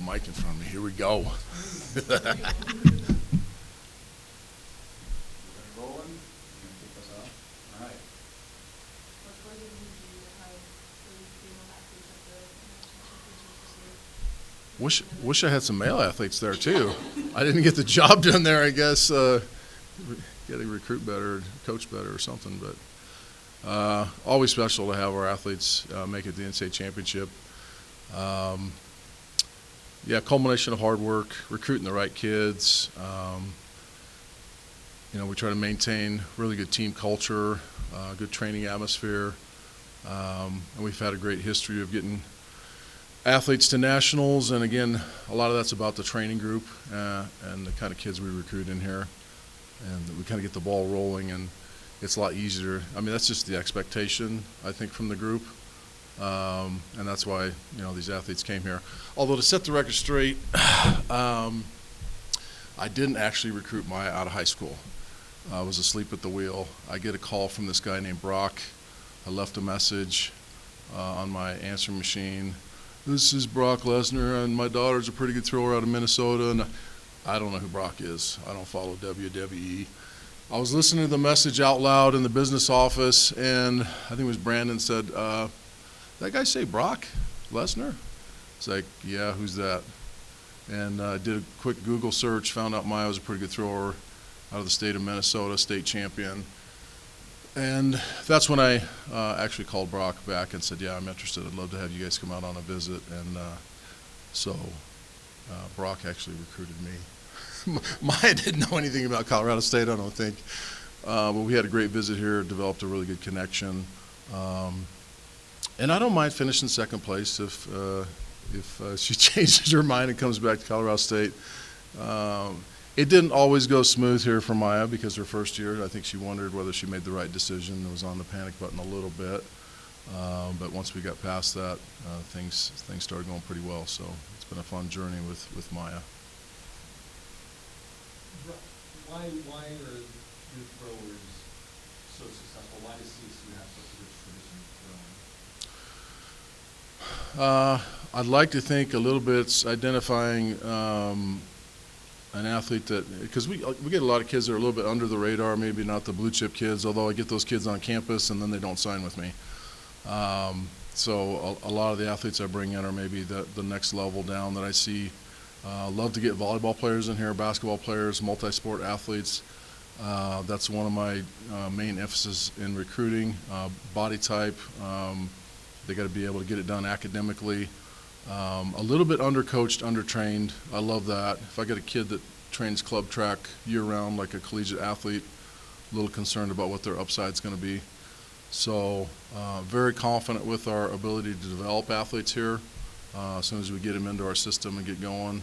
mic in front of me. Here we go. Wish I had some male athletes there too. I didn't get the job done there, I guess. Got to recruit better, coach better, or something. But always special to have our athletes make it to the NCAA championship. Yeah, culmination of hard work, recruiting the right kids. We try to maintain really good team culture, good training atmosphere, and we've had a great history of getting athletes to nationals, and again, a lot of that's about the training group and the kind of kids we recruit in here, and we kind of get the ball rolling, and it's a lot easier. I mean, that's just the expectation, I think, from the group, and that's why these athletes came here. Although, to set the record straight, I didn't actually recruit Maya out of high school. I was asleep at the wheel. I get a call from this guy named Brock. I left a message on my answering machine. This is Brock Lesnar, and my daughter's a pretty good thrower out of Minnesota, and I don't know who Brock is. I don't follow WWE. I was listening to the message out loud in the business office, and I think it was Brandon said, that guy say Brock Lesnar? It's like, yeah, who's that? And I did a quick Google search, found out Maya was a pretty good thrower out of the state of Minnesota, state champion. And that's when I actually called Brock back and said, yeah, I'm interested. I'd love to have you guys come out on a visit. And so Brock actually recruited me. Maya didn't know anything about Colorado State, I don't think. But we had a great visit here, developed a really good connection. And I don't mind finishing second place if she changes her mind and comes back to Colorado State. It didn't always go smooth here for Maya because her first year, I think she wondered whether she made the right decision. It was on the panic button a little bit. But once we got past that, things started going pretty well. So it's been a fun journey with Maya. Why are your throwers so successful? Why does CSU have such a rich tradition of throwing? I'd like to think a little bit identifying an athlete that, because we get a lot of kids that are a little bit under the radar, maybe not the blue chip kids, although I get those kids on campus and then they don't sign with me. So a lot of the athletes I bring in are maybe the next level down that I see. Love to get volleyball players in here, basketball players, multi-sport athletes. That's one of my main emphasis in recruiting. Body type, they got to be able to get it done academically. A little bit undercoached, undertrained. I love that. If I get a kid that trains club track year-round like a collegiate athlete, a little concerned about what their upside's going to be. So very confident with our ability to develop athletes here. As soon as we get them into our system and get going,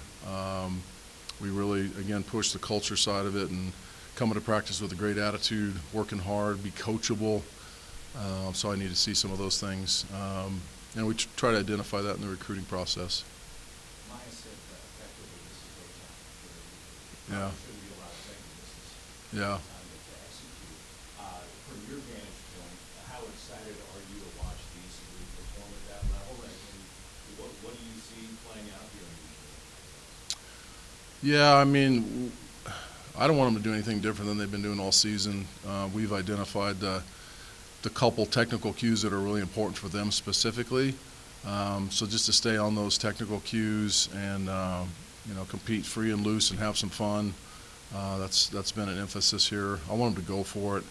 we really, again, push the culture side of it and coming to practice with a great attitude, working hard, be coachable. So I need to see some of those things. And we try to identify that in the recruiting process. Maya said effectively this is their time. Yeah. There shouldn't be a lot of second business. Yeah. To execute. From your vantage point, how excited are you to watch these three perform at that level? And what do you see playing out here in these years? Yeah, I mean, I don't want them to do anything different than they've been doing all season. We've identified the couple technical cues that are really important for them specifically. So just to stay on those technical cues and compete free and loose and have some fun. That's been an emphasis here. I want them to go for it.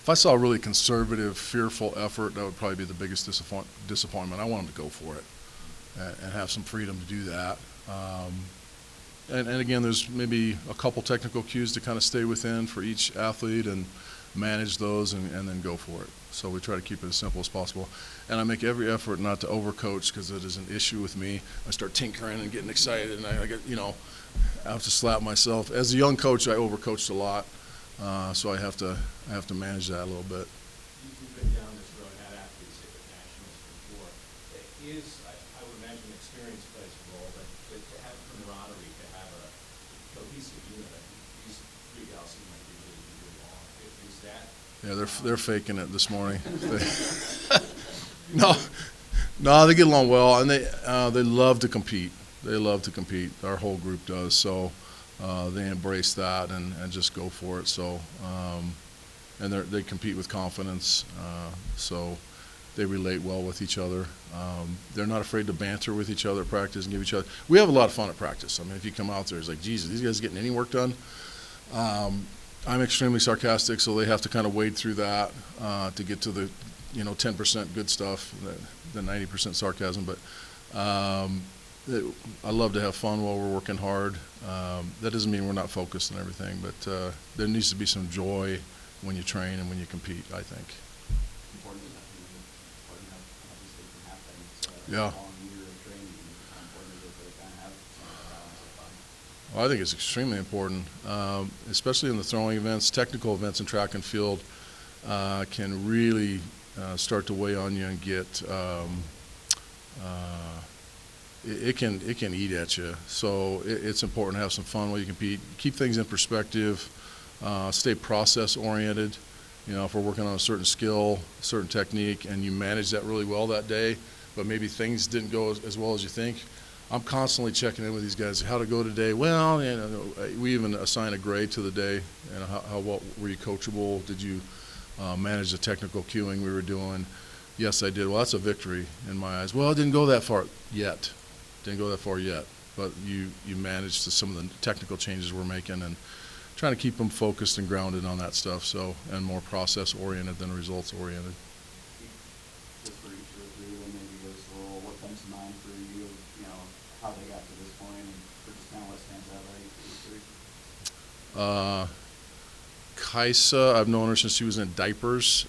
If I saw a really conservative, fearful effort, that would probably be the biggest disappointment. I want them to go for it and have some freedom to do that. And again, there's maybe a couple technical cues to kind of stay within for each athlete and manage those and then go for it. So we try to keep it as simple as possible. And I make every effort not to overcoach because it is an issue with me. I start tinkering and getting excited and I get, I have to slap myself. As a young coach, I overcoached a lot. So I have to manage that a little bit. You've been down this road, had athletes hit the nationals before. I would imagine experience plays a role, but to have camaraderie, to have a cohesive unit, these three gals seem like they really do along. Is that? Yeah, they're faking it this morning. No, No, they get along well, and they love to compete. They love to compete. Our whole group does. So they embrace that and just go for it. So and they compete with confidence. So they relate well with each other. They're not afraid to banter with each other at practice and give each other. We have a lot of fun at practice. I mean, if you come out there, it's like, Jesus, these guys getting any work done? I'm extremely sarcastic, so they have to kind of wade through that to get to the 10% good stuff, the 90% sarcasm. But I love to have fun while we're working hard. That doesn't mean we're not focused and everything, but there needs to be some joy when you train and when you compete, I think. Important enough, important enough, obviously, can happen. It's a Yeah. long year of training, and how important is it to kind of have some of that balance of fun? Well, I think it's extremely important, especially in the throwing events. Technical events in track and field can really start to weigh on you and get it can eat at you. So it's important to have some fun while you compete. Keep things in perspective. Stay process oriented. If we're working on a certain skill, a certain technique, and you manage that really well that day, but maybe things didn't go as well as you think, I'm constantly checking in with these guys. How to go today? Well, we even assign a grade to the day. How well were you coachable? Did you manage the technical cueing we were doing? Yes, I did. Well, that's a victory in my eyes. Well, it didn't go that far yet. But you managed some of the technical changes we're making and trying to keep them focused and grounded on that stuff. So, and more process oriented than results oriented. Just for each of the three, when maybe give us a little, what comes to mind for you, how they got to this point, and for just kind of what stands out about each of these three? Kaisa, I've known her since she was in diapers,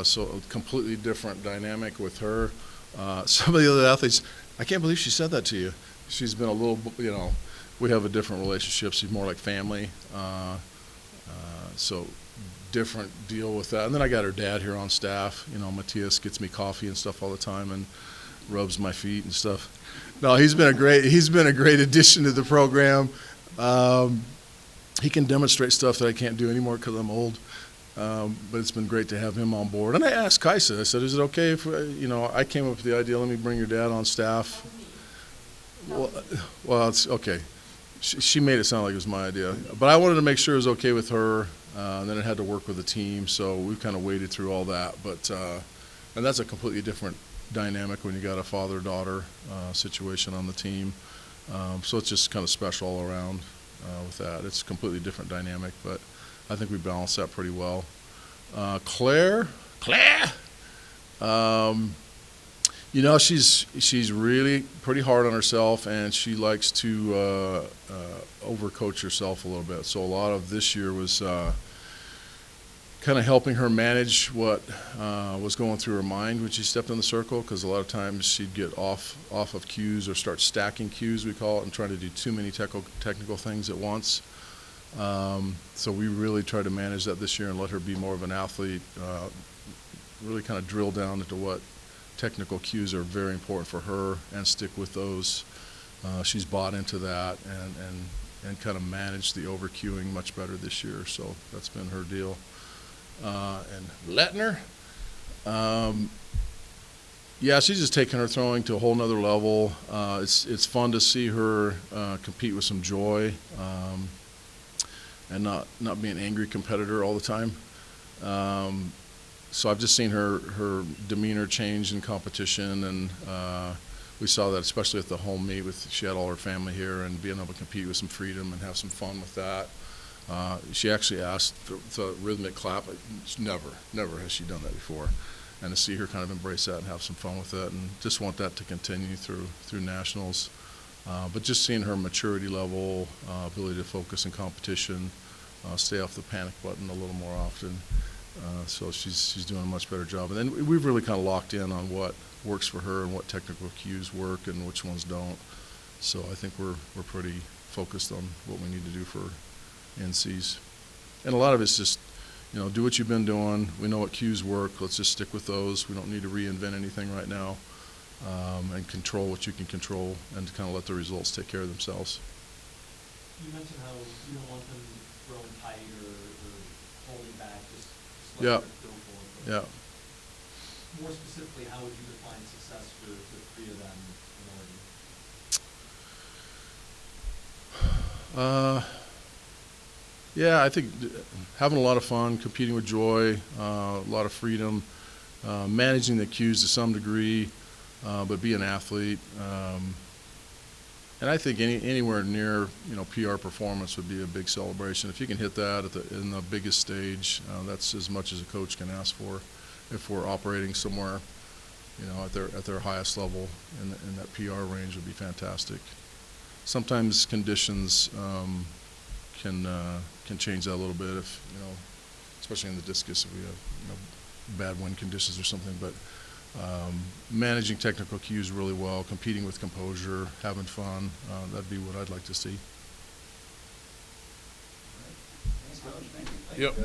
so a completely different dynamic with her. Some of the other athletes, I can't believe she said that to you. She's been a little, we have a different relationship. She's more like family, so different deal with that. And then I got her dad here on staff. Matthias gets me coffee and stuff all the time and rubs my feet and stuff. No, he's been a great addition to the program. He can demonstrate stuff that I can't do anymore because I'm old. But it's been great to have him on board. And I asked Kaisa, I said, is it okay if, I came up with the idea, let me bring your dad on staff. Well, it's okay. She made it sound like it was my idea. But I wanted to make sure it was okay with her, and then it had to work with the team, so we kind of waded through all that. But and that's a completely different dynamic when you got a father-daughter situation on the team. So it's just kind of special all around with that. It's a completely different dynamic, but I think we balanced that pretty well. Claire, she's really pretty hard on herself, and she likes to overcoach herself a little bit. So a lot of this year was kind of helping her manage what was going through her mind when she stepped in the circle, because a lot of times she'd get off of cues or start stacking cues, we call it, and trying to do too many technical things at once. So we really tried to manage that this year and let her be more of an athlete, really kind of drill down into what technical cues are very important for her and stick with those. She's bought into that and kind of managed the over-cueing much better this year, so that's been her deal. And Lettner, she's just taking her throwing to a whole nother level. It's fun to see her compete with some joy, and not be an angry competitor all the time. So I've just seen her demeanor change in competition, and we saw that especially at the home meet. She had all her family here, and being able to compete with some freedom and have some fun with that. She actually asked for rhythmic clap. Never has she done that before. And to see her kind of embrace that and have some fun with it, and just want that to continue through nationals. But just seeing her maturity level, ability to focus in competition, stay off the panic button a little more often. So she's doing a much better job. And then we've really kind of locked in on what works for her and what technical cues work and which ones don't. So I think we're pretty focused on what we need to do for NCs. And a lot of it's just, do what you've been doing. We know what cues work. Let's just stick with those. We don't need to reinvent anything right now. And control what you can control, and kind of let the results take care of themselves. You mentioned how you don't want them throwing tight or holding back, just let Yeah. them go for it. Yeah. more specifically, how would you define success for the three of them in Oregon? Yeah, I think having a lot of fun, competing with joy, a lot of freedom, managing the cues to some degree, but be an athlete. And I think anywhere near, PR performance would be a big celebration. If you can hit that in the biggest stage, that's as much as a coach can ask for. If we're operating somewhere, at their highest level in that PR range would be fantastic. Sometimes conditions can change that a little bit if, especially in the discus if we have, bad wind conditions or something. But managing technical cues really well, competing with composure, having fun, that'd be what I'd like to see. Thanks, Coach. Thank you. Yep.